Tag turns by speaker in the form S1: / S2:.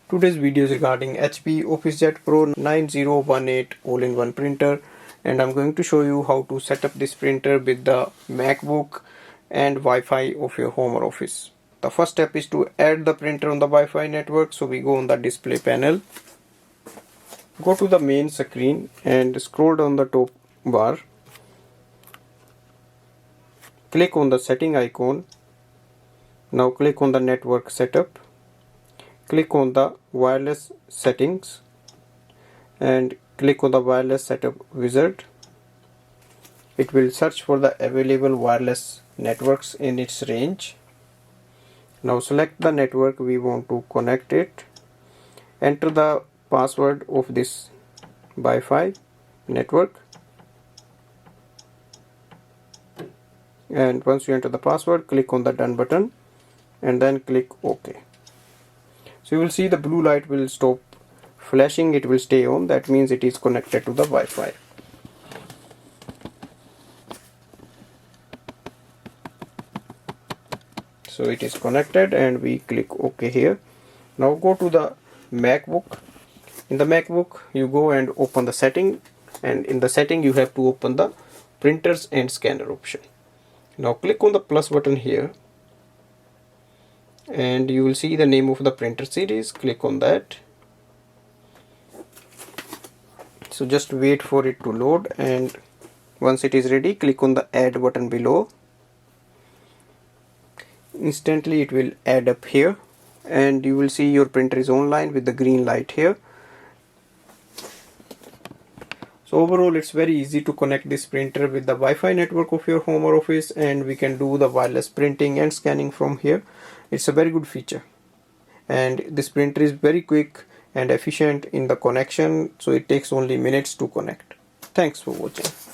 S1: Today's video is regarding HP OfficeJet Pro 9018 all-in-one printer, and I'm going to show you how to set up this printer with the MacBook and Wi-Fi of your home or office. The first step is to add the printer on the Wi-Fi network. So we go on the display panel, go to the main screen and scroll down the top bar. Click on the setting icon. Now click on the network setup. Click on the wireless settings and click on the wireless setup wizard. It will search for the available wireless networks in its range. Now select the network we want to connect it. Enter the password of this Wi-Fi network, and once you enter the password, click on the done button and then click OK. So you will see the blue light will stop flashing, it will stay on. That means it is connected to the Wi-Fi. So it is connected and we click OK here. Now go to the MacBook. In the MacBook you go and open the setting, and in the setting you have to open the printers and scanner option. Now click on the plus button here and you will see the name of the printer series. Click on that. So just wait for it to load, and once it is ready, click on the add button below. Instantly it will add up here and you will see your printer is online with the green light here. So overall it's very easy to connect this printer with the Wi-Fi network of your home or office, and we can do the wireless printing and scanning from here. It's a very good feature, and this printer is very quick and efficient in the connection, so it takes only minutes to connect. Thanks for watching.